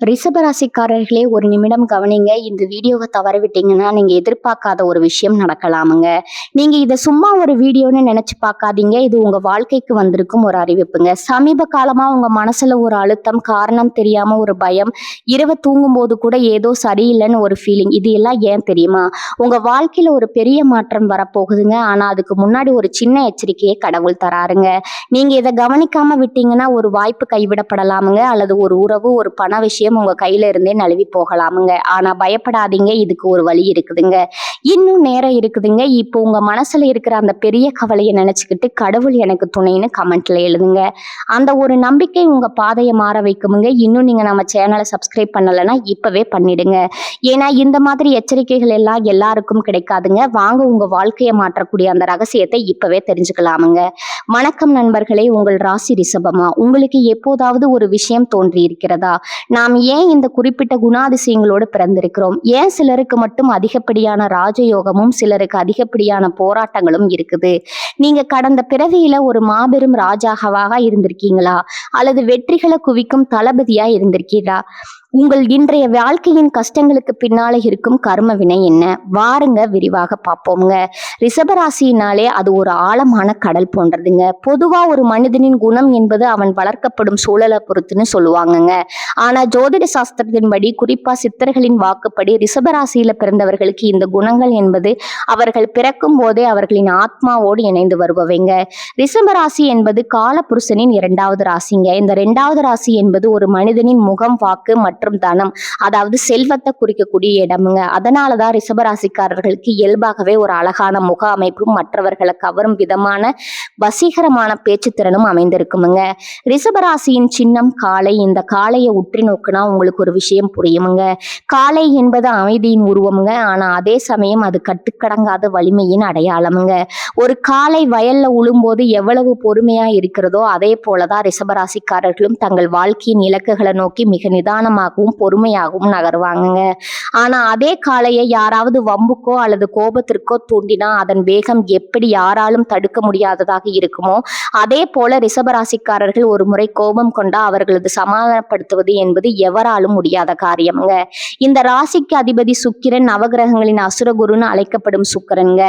ரிஷபராசிக்காரர்களே ஒரு நிமிடம் கவனிங்க. இந்த வீடியோவை தவற விட்டீங்கன்னா நீங்க எதிர்பார்க்காத ஒரு விஷயம் நடக்கலாமுங்க. நீங்க இதை சும்மா ஒரு வீடியோன்னு நினைச்சு பார்க்காதீங்க. இது உங்க வாழ்க்கைக்கு வந்திருக்கும் ஒரு அறிவிப்புங்க. சமீப காலமா உங்க மனசுல ஒரு அழுத்தம், காரணம் தெரியாம ஒரு பயம், இரவு தூங்கும் போது கூட ஏதோ சரியில்லைன்னு ஒரு ஃபீலிங். இது எல்லாம் ஏன் தெரியுமா? உங்க வாழ்க்கையில ஒரு பெரிய மாற்றம் வரப்போகுதுங்க. ஆனா அதுக்கு முன்னாடி ஒரு சின்ன எச்சரிக்கையை கடவுள் தராருங்க. நீங்க இதை கவனிக்காம விட்டீங்கன்னா ஒரு வாய்ப்பு கைவிடப்படலாமுங்க, அல்லது ஒரு உறவு, ஒரு பண விஷயம் உங்க கையில இருந்தே நழுவி போகலாமுங்க. ஆனா பயப்படாதீங்க, இதுக்கு ஒரு வழி இருக்குதுங்க. இன்னும் நேரம் இருக்குதுங்க. இப்போ உங்க மனசுல இருக்கிற அந்த பெரிய கவலையை நினைச்சுக்கிட்டு கடவுள் எனக்கு துணைன்னு கமெண்ட்ல எழுதுங்க. அந்த ஒரு நம்பிக்கை உங்க பாதையை மாற வைக்குமுங்க. இன்னும் நீங்க நம்ம சேனலை சப்ஸ்கிரைப் பண்ணலைன்னா இப்பவே பண்ணிடுங்க. ஏன்னா இந்த மாதிரி எச்சரிக்கைகள் எல்லாம் எல்லாருக்கும் கிடைக்காதுங்க. வாங்க உங்க வாழ்க்கையை மாற்றக்கூடிய அந்த ரகசியத்தை இப்பவே தெரிஞ்சுக்கலாமுங்க. வணக்கம் நண்பர்களே, உங்கள் ராசி ரிஷபமா. உங்களுக்கு எப்போதாவது ஒரு விஷயம் தோன்றி இருக்கிறதா? நாம் ஏன் இந்த குறிப்பிட்ட குணாதிசயங்களோடு பிறந்திருக்கிறோம்? ஏன் சிலருக்கு மட்டும் அதிகப்படியான ராஜயோகமும் சிலருக்கு அதிகப்படியான போராட்டங்களும் இருக்குது? நீங்க கடந்த பிறவியில ஒரு மாபெரும் ராஜாவாக இருந்திருக்கீங்களா, அல்லது வெற்றிகளை குவிக்கும் தளபதியா இருந்திருக்கீங்களா? உங்கள் இன்றைய வாழ்க்கையின் கஷ்டங்களுக்கு பின்னால இருக்கும் கர்ம வினை என்ன? வாருங்க விரிவாக பார்ப்போம்ங்க. ரிஷபராசினாலே அது ஒரு ஆழமான கடல் போன்றதுங்க. பொதுவா ஒரு மனிதனின் குணம் என்பது அவன் வளர்க்கப்படும் சூழலை பொறுத்துன்னு சொல்லுவாங்கங்க. ஆனா ஜோதிட சாஸ்திரத்தின்படி, குறிப்பா சித்தர்களின் வாக்குப்படி, ரிஷபராசியில பிறந்தவர்களுக்கு இந்த குணங்கள் என்பது அவர்கள் பிறக்கும் போதே அவர்களின் ஆத்மாவோடு இணைந்து வருபவைங்க. ரிஷபராசி என்பது காலபுருஷனின் 2வது ராசிங்க. இந்த 2வது ராசி என்பது ஒரு மனிதனின் முகம், வாக்கு மற்றும் தனம், அதாவது செல்வத்தை குறிக்கக்கூடிய இடமுங்க. அதனாலதான் ரிஷபராசிக்காரர்களுக்கு இயல்பாகவே ஒரு அழகான முக அமைப்பும் மற்றவர்களை கவரும் விதமான வசீகரமான பேச்சு திறனும் அமைந்திருக்குமுங்க. ரிஷபராசியின் சின்னம் காளை. இந்த காளையை உற்றி நோக்குனா உங்களுக்கு ஒரு விஷயம் புரியுமுங்க. காளை என்பது அமைதியின் உருவமுங்க. ஆனா அதே சமயம் அது கட்டுக்கடங்காத வலிமையின் அடையாளமுங்க. ஒரு காளை வயல்ல உழும்போது எவ்வளவு பொறுமையா இருக்கிறதோ அதே போலதான் ரிஷபராசிக்காரர்களும் தங்கள் வாழ்க்கையின் இலக்குகளை நோக்கி மிக நிதானமாகவும் பொறுமையாகவும் நகருவாங்க. ஆனா அதே காளையை யாராவது வம்புக்கோ அல்லது கோபத்திற்கோ தூண்டினா அதன் வேகம் எப்படி யாராலும் தடுக்க முடியாததாக இருக்குமோ, அதே போல ரிஷபராசிக்காரர்கள் ஒரு முறை கோபம் கொண்டா அவர்களது சமாதானப்படுத்துவது என்பது எவராலும் முடியாத காரியம்ங்க. இந்த ராசிக்கு அதிபதி சுக்கிரன், நவகிரகங்களின் அசுரகுருன்னு அழைக்கப்படும் சுக்கிரனுங்க.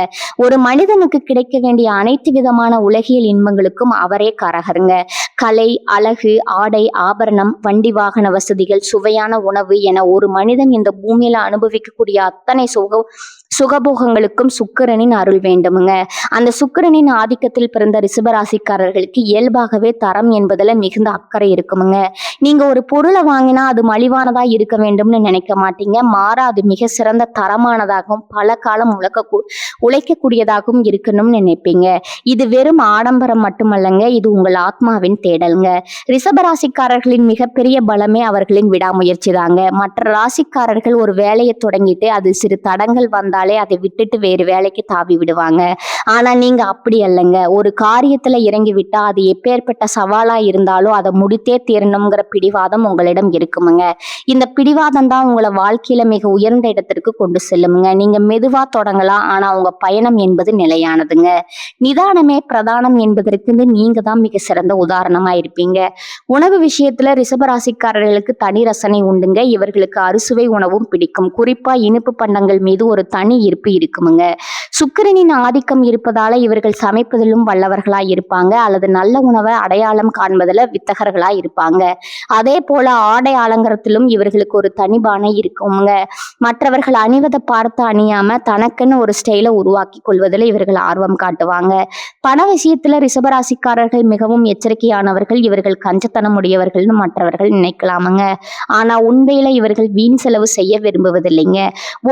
ஒரு மனிதனுக்கு கிடைக்க வேண்டிய அனைத்து விதமான உலகியல் இன்பங்களுக்கும் அவரே காரகருங்க. கலை, அழகு, ஆடை, ஆபரணம், வண்டி வாகன வசதிகள், சுவையான உணவு என ஒரு மனிதன் இந்த பூமியில அனுபவிக்கக்கூடிய அத்தனை சுகபோகங்களுக்கும் சுக்கிரனின் அருள் வேண்டுமுங்க. அந்த சுக்கிரனின் ஆதிக்கத்தில் பிறந்த ரிஷபராசிக்காரர்களுக்கு இயல்பாகவே தரம் என்பதுல மிகுந்த அக்கறை இருக்குமுங்க. நீங்க ஒரு பொருளை வாங்கினா அது மலிவானதா இருக்க வேண்டும்னு நினைக்க மாட்டீங்க. மாறா அது மிக சிறந்த தரமானதாகவும் பல காலம் உழைக்கக்கூடியதாகவும் இருக்கணும்னு நினைப்பீங்க. இது வெறும் ஆடம்பரம் மட்டுமல்லங்க, இது உங்கள் ஆத்மாவின் தேடலுங்க. ரிஷபராசிக்காரர்களின் மிகப்பெரிய பலமே அவர்களின் விடாமுயற்சி தாங்க. மற்ற ராசிக்காரர்கள் ஒரு வேலையை தொடங்கிட்டு அது சிறு தடங்கள் வந்தாலே அதை விட்டுட்டு வேறு வேலைக்கு தாவி விடுவாங்க. ஆனா நீங்க அப்படி அல்லங்க. ஒரு காரியத்துல இறங்கி விட்டா அது எப்பேற்பட்ட சவாலா இருந்தாலும் அதை முடித்தே தீரணுங்கிற பிடிவாதம் உங்களிடம் இருக்குமுங்க. இந்த பிடிவாதம் தான் உங்களை வாழ்க்கையில மிக உயர்ந்த இடத்திற்கு கொண்டு செல்லுமுங்க. நீங்க மெதுவா தொடங்கலாம், ஆனா உங்க பயணம் என்பது நிலையானதுங்க. நிதானமே பிரதானம் என்பதற்கு நீங்க தான் மிக சிறந்த உதாரணமா இருப்பீங்க. உணவு விஷயத்துல ரிஷபராசிக்காரர்களுக்கு தனி ரசனை உண்டுங்க. இவர்களுக்கு அறுசுவை உணவும் பிடிக்கும். குறிப்பா இனிப்பு பண்டங்கள் மீது ஒரு தனி ஈர்ப்பு இருக்குமுங்க. சுக்கிரனின் ஆதிக்கம் இருப்பதால இவர்கள் சமைப்பதிலும் வல்லவர்களா இருப்பாங்க, அல்லது நல்ல உணவை அடையாளம் காண்பதில் வித்தகர்களா இருப்பாங்க. அதே போல ஆடை அலங்காரத்திலும் இவர்களுக்கு ஒரு தனிபானை இருக்குங்க. மற்றவர்கள் அணிவதை பார்த்து அணியாம தனக்குன்னு ஒரு ஸ்டைலை உருவாக்கி கொள்வதில் இவர்கள் ஆர்வம் காட்டுவாங்க. பண விஷயத்துல ரிஷபராசிக்காரர்கள் மிகவும் எச்சரிக்கையானவர்கள். இவர்கள் கஞ்சத்தனம் உடையவர்கள்னு மற்றவர்கள் நினைக்கலாமுங்க. ஆனா உண்மையில இவர்கள் வீண் செலவு செய்ய விரும்புவதில்லைங்க.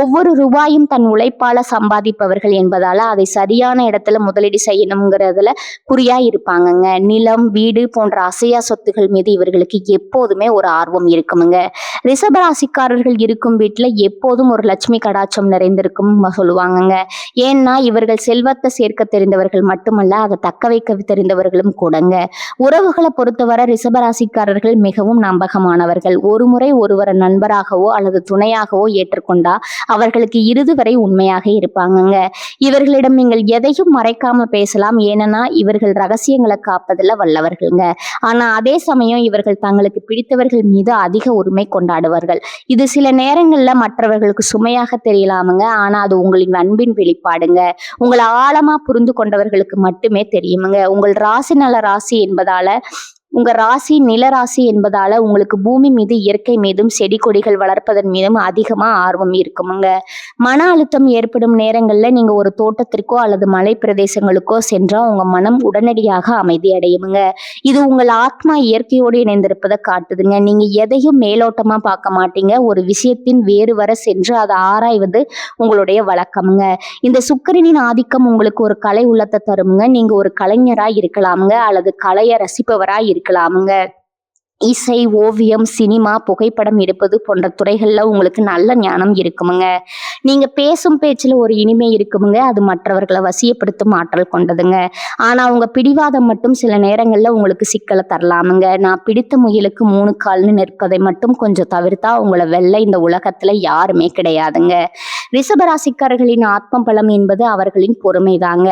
ஒவ்வொரு ரூபாயும் தன் உழைப்பால சம்பாதிப்பவர்கள் என்பதால அதை சரியான இடத்துல முதலீடு செய்யணுங்கிறதுல குறியா இருப்பாங்கங்க. நிலம், வீடு போன்ற அசையா சொத்துகள் மீது இவர்களுக்கு எப்போதுமே ஒரு ஆர்வம் இருக்குமுங்க. ரிஷபராசிக்காரர்கள் இருக்கும் வீட்டுல எப்போதும் ஒரு லட்சுமி கடாட்சம் நிறைந்திருக்கும் சொல்லுவாங்கங்க. ஏன்னா இவர்கள் செல்வத்தை சேர்க்க தெரிந்தவர்கள் மட்டுமல்ல, அதை தக்க வைக்க தெரிந்தவர்களும் கூடங்க. உறவுகளை பொறுத்தவரை ரிஷபராசிக்காரர்கள் மிகவும் நம்பகமானவர்கள். ஒரு முறை ஒருவரை நண்பராகவோ அல்லது துணையாகவோ ஏற்றுக்கொண்டா அவர்களுக்கு இறுதி வரை உண்மையாக இருப்பாங்கங்க. இவர்களிடம் நீங்கள் எதையும் மறைக்காம பேசலாம். ஏன்னா இவர்கள் ரகசியங்களை காப்பதில் வல்லவர்கள்ங்க. ஆனா அதே சமயம் இவர்கள் தங்களுக்கு பிடித்தவர்கள் மீது அதிக உரிமை கொண்ட கொண்டாடுவார்கள். இது சில நேரங்கள்ல மற்றவர்களுக்கு சுமையாக தெரியலாமுங்க. ஆனா அது உங்களின் அன்பின் வெளிப்பாடுங்க. உங்களை ஆழமா புரிந்து கொண்டவர்களுக்கு மட்டுமே தெரியுமுங்க. உங்கள் ராசி நல்ல ராசி என்பதால உங்க ராசி நில ராசி என்பதால உங்களுக்கு பூமி மீது இயற்கை மீதும் செடி கொடிகள் வளர்ப்பதன் மீதும் அதிகமா ஆர்வம் இருக்குமுங்க. மன அழுத்தம் ஏற்படும் நேரங்கள்ல நீங்க ஒரு தோட்டத்திற்கோ அல்லது மலை பிரதேசங்களுக்கோ சென்றா உங்க மனம் உடனடியாக அமைதி அடையுமுங்க. இது உங்கள் ஆத்மா இயற்கையோடு இணைந்திருப்பதை காட்டுதுங்க. நீங்க எதையும் மேலோட்டமா பார்க்க மாட்டீங்க. ஒரு விஷயத்தின் வேறு வர சென்று அதை ஆராய்வது உங்களுடைய வழக்கமுங்க. இந்த சுக்கிரனின் ஆதிக்கம் உங்களுக்கு ஒரு கலை உள்ளத்தை தருமுங்க. நீங்க ஒரு கலைஞரா இருக்கலாமுங்க அல்லது கலையை ரசிப்பவரா இருக்கலாமுங்க. இசை, ஓவியம், சினிமா, புகைப்படம் எடுப்பது போன்ற துறைகள்ல உங்களுக்கு நல்ல ஞானம் இருக்குமுங்க. நீங்க பேசும் பேச்சுல ஒரு இனிமை இருக்குமுங்க. அது மற்றவர்களை வசியப்படுத்தும் ஆற்றல் கொண்டதுங்க. ஆனா உங்க பிடிவாதம் மட்டும் சில நேரங்கள்ல உங்களுக்கு சிக்கலை தரலாமுங்க. நான் பிடித்த முயலுக்கு 3 கால்னு நிற்பதை மட்டும் கொஞ்சம் தவிர்த்தா உங்களை வெல்ல இந்த உலகத்துல யாருமே கிடையாதுங்க. ரிஷபராசிக்காரர்களின் ஆத்ம பலம் என்பது அவர்களின் பொறுமைதாங்க.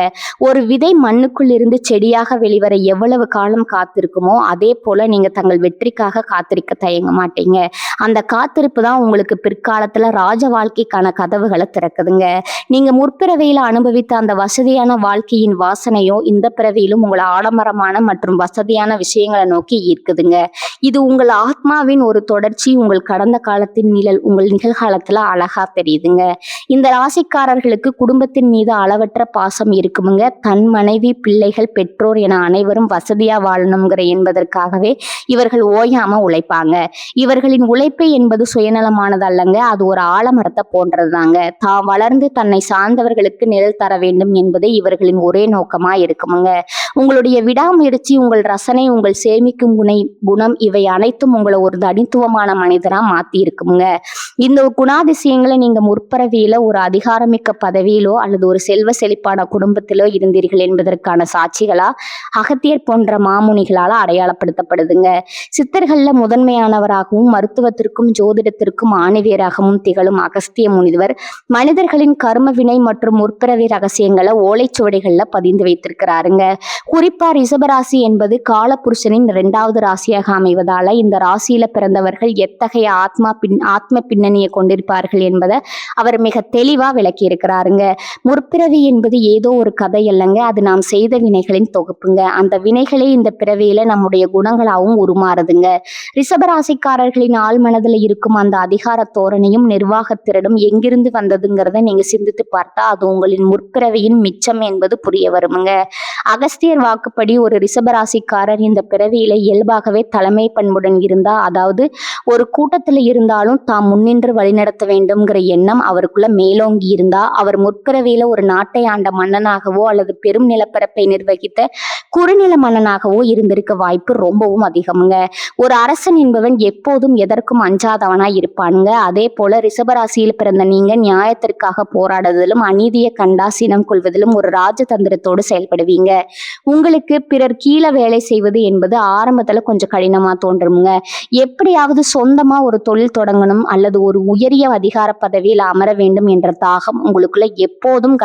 ஒரு விதை மண்ணுக்குள் இருந்து செடியாக வெளிவர எவ்வளவு காலம் காத்திருக்குமோ அதே போல நீங்க தங்கள் வெற்றிக்காக காத்திருக்க தயங்க மாட்டீங்க. அந்த காத்திருப்பு தான் உங்களுக்கு பிற்காலத்துல ராஜ வாழ்க்கைக்கான கதவுகளை திறக்குதுங்க. நீங்க முற்பிறவியில அனுபவித்த அந்த வசதியான வாழ்க்கையின் வாசனையோ இந்த பிறவியிலும் உங்களை ஆடம்பரமான மற்றும் வசதியான விஷயங்களை நோக்கி ஈர்க்குதுங்க. இது உங்கள் ஆத்மாவின் ஒரு தொடர்ச்சி. உங்கள் கடந்த காலத்தின் நிழல் உங்கள் நிகழ்காலத்துல அழகா தெரியுதுங்க. இந்த ராசிக்காரர்களுக்கு குடும்பத்தின் மீது அளவற்ற பாசம் இருக்குமுங்க. தன் மனைவி, பிள்ளைகள், பெற்றோர் என அனைவரும் வசதியா வாழணுங்கிற என்பதற்காகவே இவர்கள் ஓயாம உழைப்பாங்க. இவர்களின் உழைப்பு என்பது சுயநலமானது அல்லங்க. அது ஒரு ஆலமரத்தை போன்றதுதாங்க. தான் வளர்ந்து தன்னை சார்ந்தவர்களுக்கு நிழல் தர வேண்டும் என்பது இவர்களின் ஒரே நோக்கமா இருக்குமுங்க. உங்களுடைய விடாமுயற்சி, உங்கள் ரசனை, உங்கள் சேமிக்கும் குணம் இவை அனைத்தும் உங்களை ஒரு தனித்துவமான மனிதரா மாத்தி இருக்குமுங்க. இந்த குணாதிசயங்களை நீங்க முற்பரவியில ஒரு அதிகாரமிக்க பதவியிலோ அல்லது ஒரு செல்வ செழிப்பான குடும்பத்திலோ இருந்தீர்கள் என்பதற்கான சாட்சிகளா அகத்தியர் போன்ற மாமுனிகளால அடையாளப்படுத்தப்படுதுங்க. சித்தர்கள்ல முதன்மையானவராகவும் மருத்துவத்திற்கும் ஜோதிடத்திற்கும் ஆணிவேராகவும் திகழும் அகஸ்திய முனிவர் மனிதர்களின் கர்ம வினை மற்றும் முற்பிறவி ரகசியங்களை ஓலைச்சுவடிகள்ல பதிந்து வைத்திருக்கிறாருங்க. குறிப்பா ரிஷபராசி என்பது காலபுருஷனின் 2வது ராசியாக அமைவதால இந்த ராசியில பிறந்தவர்கள் எத்தகைய ஆத்ம பின்னணியை கொண்டிருப்பார்கள் என்பதை அவர் மிக தெளிவா விளக்கி இருக்கிறாருங்க. முற்பிறவி என்பது ஏதோ ஒரு கதை அல்லங்க. அது நாம் செய்த வினைகளின் தொகுப்புங்க. அந்த வினைகளே இந்த பிறவியில நம்முடைய குணங்களாகவும் உருமாறுதுங்க. ரிஷபராசிக்காரர்களின் ஆள் மனதில் இருக்கும் அந்த அதிகார தோரணையும் நிர்வாகத்திறனும் எங்கிருந்து வந்ததுங்கிறத நீங்க சிந்தித்து பார்த்தா அது உங்களின் முற்பிறவியின் மிச்சம் என்பது புரிய வருமுங்க. அகஸ்தியர் வாக்குப்படி ஒரு ரிஷபராசிக்காரர் இந்த பிறவியில இயல்பாகவே தலைமை பண்புடன் இருந்தா, அதாவது ஒரு கூட்டத்துல இருந்தாலும் தாம் முன்னின்று வழிநடத்த வேண்டும்ங்கிற எண்ணம் அவருக்குள்ள மேலோங்கி இருந்தா, அவர் முற்பிறவியில ஒரு நாட்டை ஆண்ட மன்னனாகவோ அல்லது பெரும் நிலப்பரப்பை நிர்வகித்த குறுநில மன்னனாகவோ இருந்திருக்க வாய்ப்பு ரொம்பவும் அதிகமுங்க. ஒரு அரசன் என்பவன் எப்போதும் எதற்கும் அஞ்சாதவனா இருப்பானுங்க. அதே போல ரிஷபராசியில் பிறந்த நீங்க நியாயத்திற்காக போராடுவதிலும் அநீதியை கண்டா சினம் கொள்வதிலும் ஒரு ராஜதந்திரத்தோடு செயல்படுவீங்க. உங்களுக்கு பிறர் கீழே வேலை செய்வது என்பது ஆரம்பத்துல கொஞ்சம் கடினமா தோன்றுமுங்க. எப்படியாவது சொந்தமா ஒரு தொழில் தொடங்கணும் அல்லது ஒரு உயரிய அதிகார பதவியில் அமர வேண்டும் என்ற தாகம் உங்களுக்குள்ள எப்போதும்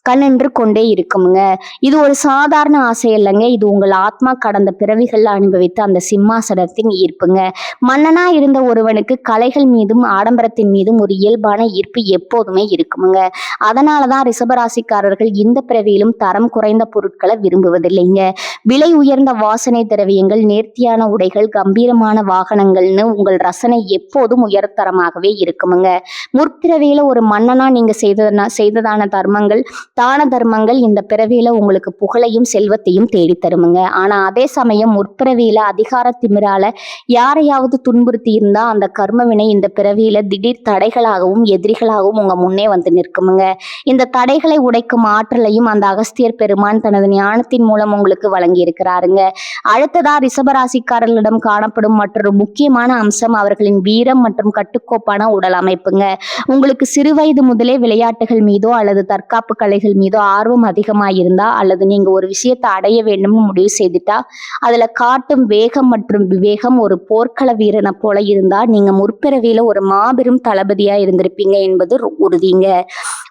கண்ணென்று கொண்டே இருக்குமுங்க. இது ஒரு சாதாரண ஆசை இல்லைங்க. இது உங்கள் ஆத்மா கடந்த பிறவிகள்ல அனுபவித்த அந்த சிம்மாசனத்தின் ஈர்ப்புங்க. மன்னனா இருந்த ஒருவனுக்கு கலைகள் மீதும் ஆடம்பரத்தின் மீதும் ஒரு இயல்பான ஈர்ப்பு எப்போதுமே இருக்குமுங்க. அதனாலதான் ரிஷபராசிக்காரர்கள் இந்த பிறவியிலும் தரம் குறைந்த பொருட்களை விரும்புவதில்லைங்க. விலை உயர்ந்த வாசனை திரவியங்கள், நேர்த்தியான உடைகள், கம்பீரமான வாகனங்கள்னு உங்கள் ரசனை எப்போதும் உயர்தரமாகவே இருக்குமுங்க. முற்பிறவியில ஒரு மன்னனா நீங்க செய்ததான தர்மங்கள், தான தர்மங்கள் இந்த பிறவியில உங்களுக்கு புகழையும் செல்வத்தையும் தேடி தருமுங்க. ஆனா அதே சமயம் முற்பிறவியில அதிகார திமிரால யாரையாவது துன்புறுத்தி இருந்தா அந்த கர்மவினை இந்த பிறவியில திடீர் தடைகளாகவும் எதிரிகளாகவும் உங்க முன்னே வந்து நிற்குமுங்க. இந்த தடைகளை உடைக்கும் ஆற்றலையும் அந்த அகஸ்தியர் பெருமான் தனது ஞானத்தின் மூலம் உங்களுக்கு வழங்கி இருக்கிறாருங்க. அடுத்ததா ரிஷபராசிக்காரர்களிடம் காணப்படும் மற்றொரு முக்கியமான அம்சம் அவர்களின் வீரம் மற்றும் கட்டுக்கோப்பான உடல் அமைப்புங்க. உங்களுக்கு சிறுவயது முதலே விளையாட்டுகள் மீதோ அல்லது தற்காப்பு கலைகள் மீதோ ஆர்வம் அதிகமாயிருந்தா அல்லது நீங்க ஒரு விஷயத்தை அடைய வேண்டும்னு முடிவு செய்துட்டா அதுல காட்டும் வேகம் மற்றும் விவேகம் ஒரு போர்க்கள வீரனை போல இருந்தா நீங்க முற்பிறவியில ஒரு மாபெரும் தளபதியா இருந்திருப்பீங்க என்பது உறுதிங்க.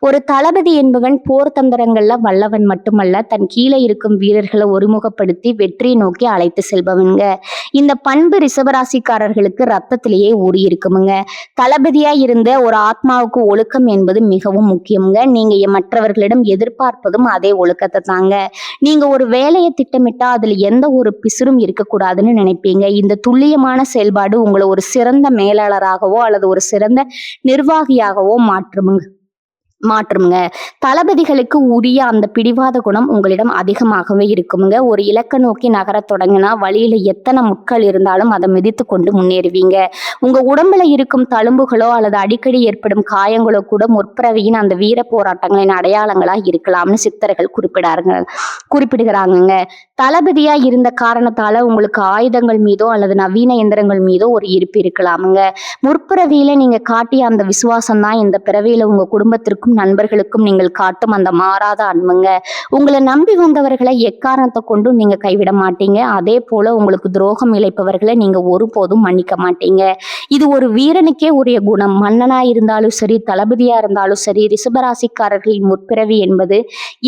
ஒரு தளபதி என்பவன் போர் தந்திரங்கள்ல வல்லவன் மட்டுமல்ல, தன் கீழே இருக்கும் வீரர்களை ஒருமுகப்படுத்தி வெற்றியை நோக்கி அழைத்து செல்பவனுங்க. இந்த பண்பு ரிஷபராசிக்காரர்களுக்கு ரத்தத்திலேயே ஊறி இருக்குமுங்க. தளபதியா இருந்த ஒரு ஆத்மாவுக்கு ஒழுக்கம் என்பது மிகவும் முக்கியமுங்க. நீங்க மற்றவர்களிடம் எதிர்பார்ப்பதும் அதே ஒழுக்கத்தை தாங்க. நீங்க ஒரு வேலையை திட்டமிட்டா அதுல எந்த ஒரு பிசுறும் இருக்கக்கூடாதுன்னு நினைப்பீங்க. இந்த துல்லியமான செயல்பாடு உங்களை ஒரு சிறந்த மேலாளராகவோ அல்லது ஒரு சிறந்த நிர்வாகியாகவோ மாற்றுமுங்க. தளபதிகளுக்கு உரிய அந்த பிடிவாத குணம் உங்களிடம் அதிகமாகவே இருக்குமுங்க. ஒரு இலக்க நோக்கி நகர தொடங்கினா வழியில எத்தனை முட்கள் இருந்தாலும் அதை மிதித்து கொண்டு முன்னேறுவீங்க. உங்க உடம்புல இருக்கும் தழும்புகளோ அல்லது அடிக்கடி ஏற்படும் காயங்களோ கூட முற்பிறவியின் அந்த வீர போராட்டங்களின் அடையாளங்களா இருக்கலாம்னு சித்தர்கள் குறிப்பிடுகிறாங்க. தளபதியா இருந்த காரணத்தால உங்களுக்கு ஆயுதங்கள் மீதோ அல்லது நவீன எந்திரங்கள் மீதோ ஒரு ஈர்ப்பு இருக்கலாமுங்க. முற்பிறவியில நீங்க காட்டிய அந்த விசுவாசம் தான் இந்த பிறவியில உங்க குடும்பத்திற்கும் நண்பர்களுக்கும் நீங்கள் காட்டும் அந்த மாறாத அன்புங்க. உங்களை நம்பி வந்தவர்களை எக்காரணத்தை கொண்டும் நீங்க கைவிட மாட்டீங்க. அதே போல உங்களுக்கு துரோகம் இழைப்பவர்களை நீங்க ஒருபோதும் மன்னிக்க மாட்டீங்க. இது ஒரு வீரனுக்கே உரிய குணம். மன்னனா இருந்தாலும் சரி, தளபதியா இருந்தாலும் சரி, ரிஷபராசிக்காரர்களின் முற்பிறவி என்பது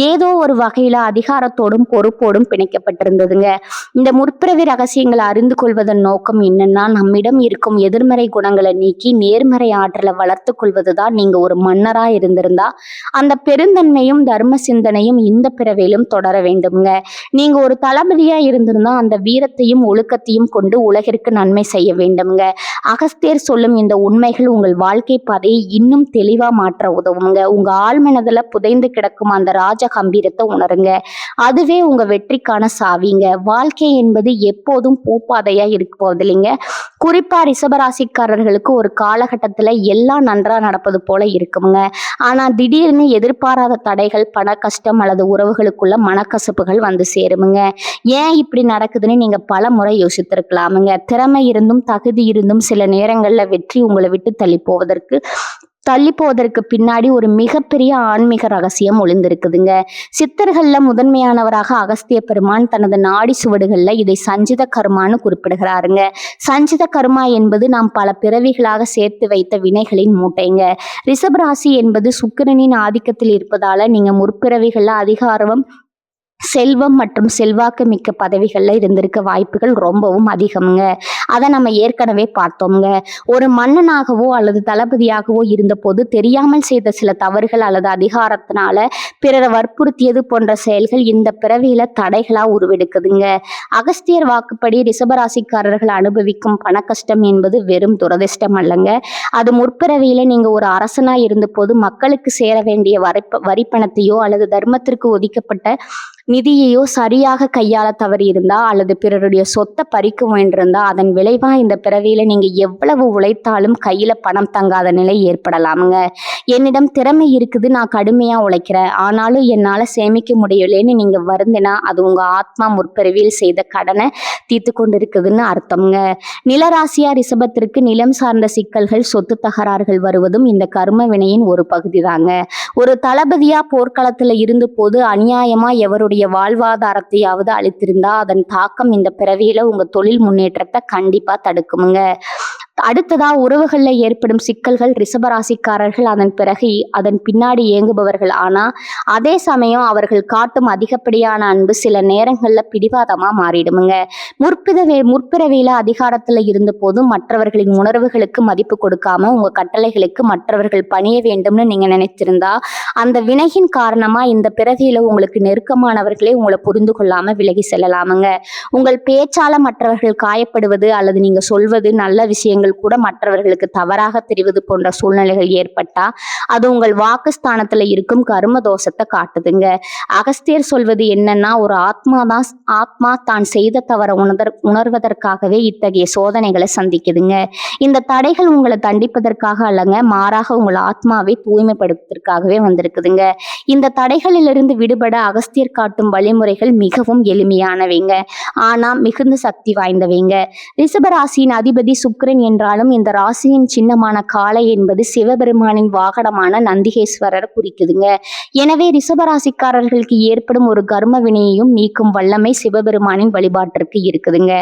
ஏதோ ஒரு வகையில அதிகாரத்தோடும் பொறுப்போடும் பிணைக்கப்பட்டிருந்ததுங்க. இந்த முற்பிறவி ரகசியங்களை அறிந்து கொள்வதன் நோக்கம் என்னன்னா, நம்மிடம் இருக்கும் எதிர்மறை குணங்களை நீக்கி நேர்மறை ஆற்றலை வளர்த்து கொள்வதுதான். நீங்க ஒரு மன்னரா இருந்திருந்தா அந்த பெருந்தன்மையும் தர்ம சிந்தனையும் இந்த பிறவிலும் தொடர வேண்டும்ங்க. நீங்க ஒரு தளபதியா இருந்திருந்தா அந்த வீரத்தையும் ஒழுக்கத்தையும் கொண்டு உலகிற்கு நன்மை செய்ய வேண்டும்ங்க. அகஸ்தியர் சொல்லும் இந்த உண்மைகள் உங்கள் வாழ்க்கை பாதையை இன்னும் தெளிவா மாற்ற உதவுங்க. உங்க ஆழ்மனதுல புதைந்து கிடக்கும் அந்த ராஜ கம்பீரத்தை உணருங்க. அதுவே உங்க வெற்றிக்கான சாவிங்க. வாழ்க்கை என்பது எப்போதும் பூப்பாதையா இருக்க போவதில்லைங்க. குறிப்பா ரிஷபராசிக்காரர்களுக்கு ஒரு காலகட்டத்துல எல்லாம் நன்றா நடப்பது போல இருக்குங்க. ஆனா திடீர்னு எதிர்பாராத தடைகள், பண கஷ்டம் அல்லது உறவுகளுக்குள்ள மனக்கசப்புகள் வந்து சேருமுங்க. ஏன் இப்படி நடக்குதுன்னு நீங்க பல முறை யோசித்திருக்கலாமுங்க. திறமை இருந்தும் தகுதி இருந்தும் சில நேரங்கள்ல வெற்றி உங்களை விட்டு தள்ளி போவதற்கு பின்னாடி ஒரு மிகப்பெரிய ஆன்மீக ரகசியம் ஒளிந்திருக்குதுங்க. சித்தர்கள்ல முதன்மையானவராக அகஸ்திய பெருமான் தனது நாடி சுவடுகள்ல இதை சஞ்சித கர்மான்னு குறிப்பிடுகிறாருங்க. சஞ்சித கர்மா என்பது நாம் பல பிறவிகளாக சேர்த்து வைத்த வினைகளின் மூட்டைங்க. ரிஷபராசி என்பது சுக்கிரனின் ஆதிக்கத்தில் இருப்பதால நீங்க முற்பிறவிகள்ல அதிகாரம், செல்வம் மற்றும் செல்வாக்கு மிக்க பதவிகள்ல இருந்திருக்க வாய்ப்புகள் ரொம்பவும் அதிகம்ங்க. அதை நம்ம ஏற்கனவே பார்த்தோம்ங்க. ஒரு மன்னனாகவோ அல்லது தளபதியாகவோ இருந்த போது தெரியாமல் செய்த சில தவறுகள் அல்லது அதிகாரத்தினால பிறரை வற்புறுத்தியது போன்ற செயல்கள் இந்த பிறவியில தடைகளா உருவெடுக்குதுங்க. அகஸ்தியர் வாக்குப்படி ரிஷபராசிக்காரர்கள் அனுபவிக்கும் பண கஷ்டம் என்பது வெறும் துரதிர்ஷ்டம் அல்லங்க. அது முற்பிறவியில நீங்க ஒரு அரசனா இருந்த போது மக்களுக்கு சேர வேண்டிய வரிப்பணத்தையோ அல்லது தர்மத்திற்கு ஒதுக்கப்பட்ட நிதியையோ சரியாக கையாள தவறி இருந்தா அல்லது பிறருடைய சொத்தை பறிக்க முயன்றிருந்தா அதன் விளைவா இந்த பிறவியில நீங்க எவ்வளவு உழைத்தாலும் கையில பணம் தங்காத நிலை ஏற்படலாமுங்க. என்னிடம் திறமை இருக்குது, நான் கடுமையா உழைக்கிறேன், ஆனாலும் என்னால சேமிக்க முடியலன்னு நீங்க வருந்தினா அது உங்க ஆத்மா முற்பிறவியில் செய்த கடனை தீர்த்து கொண்டு இருக்குதுன்னு அர்த்தம்ங்க. நிலராசியா ரிஷபத்திற்கு நிலம் சார்ந்த சிக்கல்கள், சொத்து தகராறுகள் வருவதும் இந்த கர்ம வினையின் ஒரு பகுதி தாங்க. ஒரு தளபதியா போர்க்களத்துல இருந்த போது அநியாயமா எவருடைய வாழ்வாதாரத்தையாவது அளித்திருந்தா அதன் தாக்கம் இந்த பிறவியில உங்க தொழில் முன்னேற்றத்தை கண்டிப்பா தடுக்குமுங்க. அடுத்ததா உறவுகள்ல ஏற்படும் சிக்கல்கள். ரிஷபராசிக்காரர்கள் அதன் பின்னாடி இயங்குபவர்கள். ஆனா அதே சமயம் அவர்கள் காட்டும் அதிகப்படியான அன்பு சில நேரங்கள்ல பிடிவாதமா மாறிடுமுங்க. முற்பிறவியில அதிகாரத்துல இருந்த போது மற்றவர்களின் உணர்வுகளுக்கு மதிப்பு கொடுக்காம உங்க கட்டளைகளுக்கு மற்றவர்கள் பணிய வேண்டும்னு நீங்க நினைச்சிருந்தா அந்த வினையின் காரணமா இந்த பிறவியில உங்களுக்கு நெருக்கமானவர்களே உங்களை புரிந்து கொள்ளாம விலகி செல்லலாமுங்க. உங்கள் பேச்சால மற்றவர்கள் காயப்படுவது அல்லது நீங்க சொல்வது நல்ல விஷயங்கள் கூட மற்றவர்களுக்கு தவறாக தெரிவது போன்ற சூழ்நிலைகள் ஏற்பட்டா அது உங்கள் வாக்குஸ்தானத்துல இருக்கும் கர்ம தோஷத்தை காட்டுதுங்க. அகஸ்தியர் சொல்வது என்னன்னா, ஒரு ஆத்மா தான் செய்த தவற உணர்வதற்காகவே இத்தகைய சோதனைகளை சந்திக்குதுங்க. இந்த தடைகள் உங்களை தண்டிப்பதற்காக அல்லங்க, மாறாக உங்கள் ஆத்மாவை தூய்மைப்படுத்துவதற்காகவே வந்திருக்குதுங்க. இந்த தடைகளிலிருந்து விடுபட அகஸ்தியர் காட்டும் வழிமுறைகள் மிகவும் எளிமையானவைங்க, ஆனா மிகுந்த சக்தி வாய்ந்தவைங்க. ரிஷபராசியின் அதிபதி சுக்கிரன் என்றாலும் இந்த ராசியின் சின்னமான காளை என்பது சிவபெருமானின் வாகனமான நந்திகேஸ்வரர் குறிக்குதுங்க. எனவே ரிஷபராசிக்காரர்களுக்கு ஏற்படும் ஒரு கர்ம வினையையும் நீக்கும் வல்லமை சிவபெருமானின் வழிபாட்டிற்கு இருக்குதுங்க.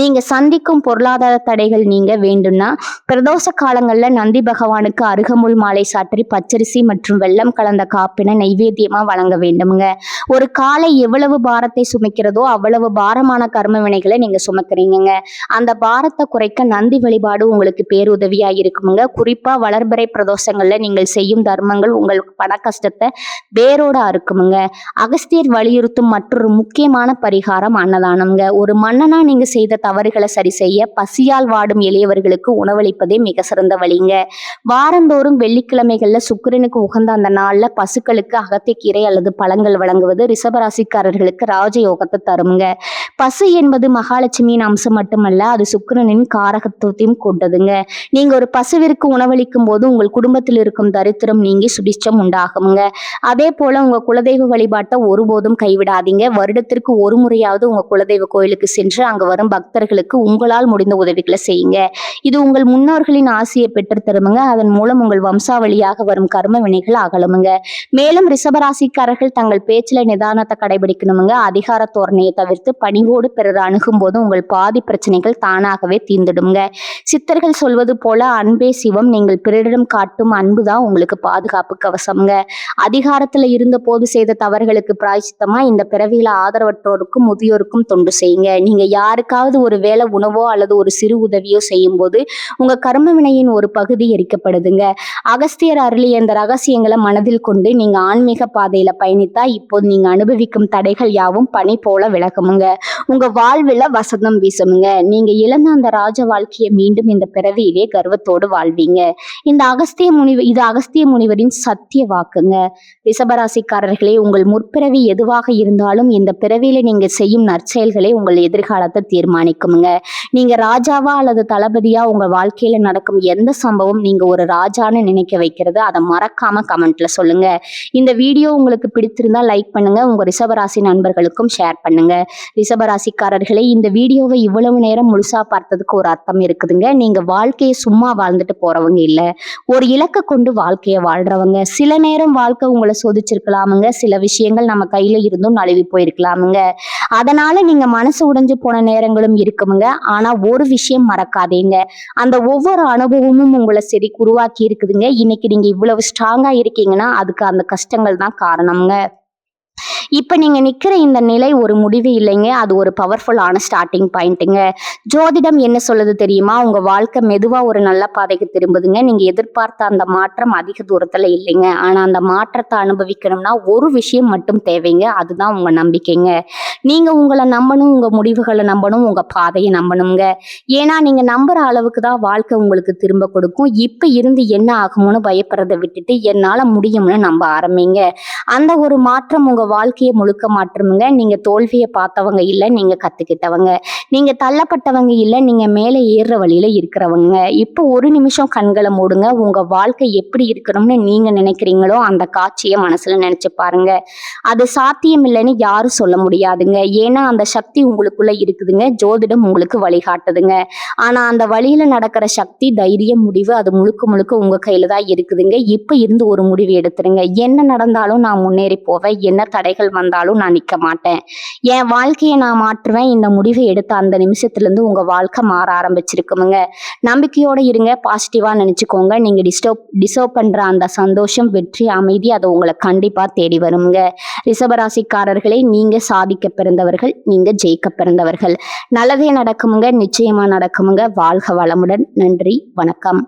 நீங்க சந்திக்கும் பொருளாதார தடைகள் நீங்க வேண்டும்னா பிரதோஷ காலங்கள்ல நந்தி பகவானுக்கு அருகமுள் மாலை சாற்றி பச்சரிசி மற்றும் வெல்லம் கலந்த காப்பினை நைவேத்தியமா வழங்க வேண்டுமுங்க. ஒரு காளை எவ்வளவு பாரத்தை சுமக்கிறதோ அவ்வளவு பாரமான கர்ம வினைகளை நீங்க சுமக்கிறீங்க. அந்த பாரத்தை குறைக்க நந்தி வழிபாடு உங்களுக்கு பேருதவியா இருக்குமுங்க. குறிப்பா வளர்பிறை பிரதோஷங்கள்ல நீங்கள் செய்யும் தர்மங்கள் உங்களுக்கு பண கஷ்டத்தை வேரோட அறுக்குமுங்க. அகஸ்தியர் வலியுறுத்தும் மற்றொரு முக்கியமான பரிகாரம் அன்னதானம்ங்க. ஒரு மன்னனா நீங்க செய்த தவறுகளை சரி செய்ய பசியால் வாடும் எளியவர்களுக்கு உணவளிப்பதே மிக சிறந்த வழிங்க. வாரந்தோறும் வெள்ளிக்கிழமைகள்ல சுக்கிரனுக்கு உகந்த அந்த நாள்ல பசுக்களுக்கு அகத்திக்கீரை அல்லது பழங்கள் வழங்குவது ரிஷபராசிக்காரர்களுக்கு ராஜயோகத்தை தருமுங்க. பசு என்பது மகாலட்சுமியின் அம்சம் மட்டுமல்ல, அது சுக்கிரனின் காரகத்துவத்தையும் கொண்டதுங்க. நீங்க ஒரு பசுவிற்கு உணவளிக்கும் போது உங்கள் குடும்பத்தில் இருக்கும் தரித்திரம் நீங்கி சுபிட்சம் உண்டாகுங்க. அதே போல உங்க குலதெய்வ வழிபாட்டை ஒருபோதும் கைவிடாதீங்க. வருடத்திற்கு ஒரு முறையாவது உங்க குலதெய்வ கோயிலுக்கு சென்று அங்க வரும் பக்தர்களுக்கு உங்களால் முடிந்த உதவிகளை செய்யுங்க. இது உங்கள் முன்னோர்களின் ஆசையை பெற்று தருமுங்க. அதன் மூலம் உங்கள் வம்சாவளியாக வரும் கர்ம வினைகள் அகலுமுங்க. மேலும் ரிஷபராசிக்காரர்கள் தங்கள் பேச்சில நிதானத்தை கடைபிடிக்கணுமுங்க. அதிகார தோரணையை தவிர்த்து பணிவோடு பிறர் அணுகும் போது உங்கள் பாதி பிரச்சனைகள் தானாகவே தீர்ந்துடுங்க. சித்தர்கள் சொல்வது போல அன்பே சிவம். நீங்கள் பிறரிடம் காட்டும் அன்புதான் உங்களுக்கு பாதுகாப்பு கவசம்ங்க. அதிகாரத்துல இருந்த போது செய்த தவறுகளுக்கு பிராய்ச்சித்தமா இந்த பிறவியில ஆதரவற்றோருக்கும் முதியோருக்கும் தொண்டு செய்யுங்க. நீங்க யாருக்காவது ஒரு வேளை உணவோ அல்லது ஒரு சிறு உதவியோ செய்யும் போது உங்க கர்ம வினையின் ஒரு பகுதி எரிக்கப்படுதுங்க. அகஸ்தியர் அருளிய இந்த ரகசியங்களை மனதில் கொண்டு நீங்க ஆன்மீக பாதையில பயணித்தா இப்போது நீங்க அனுபவிக்கும் தடைகள் யாவும் பனி போல விலகுமுங்க. உங்க வாழ்வில் வசந்தம் வீசுமுங்க. நீங்க இழந்த அந்த ராஜ வாழ்க்கையை மீண்டும் இந்த பிறவியிலே கர்வத்தோடு வாழ்வீங்க. இது அகஸ்திய முனிவரின் சத்திய வாக்குங்க. ரிஷபராசிக்காரர்களே, உங்கள் முற்பிறவி எதுவாக இருந்தாலும் இந்த பிறவியில நீங்க செய்யும் நற்செயல்களே உங்கள் எதிர்காலத்தை தீர்மானிக்குமுங்க. நீங்க ராஜாவா அல்லது தளபதியா உங்க வாழ்க்கையில நடக்கும் எந்த சம்பவம் நீங்க ஒரு ராஜான்னு நினைக்க வைக்கிறது, அதை மறக்காம கமெண்ட்ல சொல்லுங்க. இந்த வீடியோ உங்களுக்கு பிடித்திருந்தா லைக் பண்ணுங்க. உங்க ரிஷபராசி நண்பர்களுக்கும் ஷேர் பண்ணுங்க. ரிஷபராசிக்காரர்களே, இந்த வீடியோவை இவ்வளவு நேரம் முழுசா பார்த்ததுக்கு ஒரு அர்த்தம் இருக்குதுங்க. நீங்க வாழ்க்கையை சும்மா வாழ்ந்துட்டு போறவங்க இல்ல, ஒரு இலக்கை கொண்டு வாழ்க்கையை வாழ்றவங்க. சில நேரம் வாழ்க்கை உங்களை சோதிச்சிருக்கலாமுங்க. சில விஷயங்கள் நம்ம கையில இருந்தும் நழுவி போயிருக்கலாமுங்க. அதனால நீங்க மனசு உடைஞ்சு போன நேரங்களும் இருக்குமுங்க. ஆனா ஒரு விஷயம் மறக்காதீங்க, அந்த ஒவ்வொரு அனுபவமும் உங்களை சரி உருவாக்கி இருக்குதுங்க. இன்னைக்கு நீங்க இவ்வளவு ஸ்ட்ராங்கா இருக்கீங்கன்னா அதுக்கு அந்த கஷ்டங்கள் தான் காரணம்ங்க. இப்ப நீங்க நிக்கிற இந்த நிலை ஒரு முடிவு இல்லைங்க, அது ஒரு பவர்ஃபுல்லான ஸ்டார்டிங் பாயிண்ட்டுங்க. ஜோதிடம் என்ன சொல்லுது தெரியுமா? உங்க வாழ்க்கை மெதுவா ஒரு நல்ல பாதைக்கு திரும்புதுங்க. நீங்க எதிர்பார்த்த அந்த மாற்றம் அதிக தூரத்துல இல்லைங்க. ஆனா அந்த மாற்றத்தை அனுபவிக்கணும்னா ஒரு விஷயம் மட்டும் தேவைங்க, அதுதான் உங்க நம்பிக்கைங்க. நீங்க உங்களை நம்பணும், உங்க முடிவுகளை நம்பணும், உங்க பாதையை நம்பணுங்க. ஏன்னா நீங்க நம்புற அளவுக்கு தான் வாழ்க்கை உங்களுக்கு திரும்ப கொடுக்கும். இப்ப இருந்து என்ன ஆகும்னு பயப்படுறதை விட்டுட்டு என்னால முடியும்னு நம்ப ஆரம்பிங்க. அந்த ஒரு மாற்றம் உங்க வாழ்க்கையை முழுக்க மாற்றமுங்க. நீங்க தோல்வியை பார்த்தவங்க இல்ல, நீங்க கத்துக்கிட்டவங்க. நீங்க தள்ளப்பட்டவங்க இல்ல, நீங்க மேல ஏறுற வழியில இருக்கிறவங்க. இப்போ ஒரு நிமிஷம் கண்களை மூடுங்க. உங்க வாழ்க்கை எப்படி இருக்கணும்னு நீங்க நினைக்கிறீங்களோ அந்த காட்சியை மனசுல நினைச்சு பாருங்க. அது சாத்தியம் இல்லைன்னு யாரும் சொல்ல முடியாதுங்க. ஏன்னா அந்த சக்தி உங்களுக்குள்ள இருக்குதுங்க. ஜோதிடம் உங்களுக்கு வழிகாட்டுதுங்க. ஆனா அந்த வழியில நடக்கிற சக்தி, தைரியம், முடிவு அது முழுக்க முழுக்க உங்க கையில தான் இருக்குதுங்க. இப்ப இருந்து ஒரு முடிவு எடுத்துருங்க. என்ன நடந்தாலும் நான் முன்னேறி போவேன், என்ன தடைகள் வந்தாலும் நான் நிக்க மாட்டேன், என் வாழ்க்கையை நான் மாற்றுவேன். இந்த முடிவை எடுத்த அந்த நிமிஷத்துல இருந்து உங்க வாழ்க்கை மாற ஆரம்பிச்சிருக்குமுங்க. நம்பிக்கையோட இருங்க, பாசிட்டிவா நினைச்சுக்கோங்க. நீங்க டிசர்வ் பண்ற அந்த சந்தோஷம், வெற்றி, அமைதி அது உங்களை கண்டிப்பா தேடி வருங்க. ரிஷபராசிக்காரர்களே, நீங்க சாதிக்க பிறந்தவர்கள், நீங்க ஜெயிக்க பிறந்தவர்கள். நல்லதே நடக்குமுங்க, நிச்சயமா நடக்குமுங்க. வாழ்க வளமுடன். நன்றி, வணக்கம்.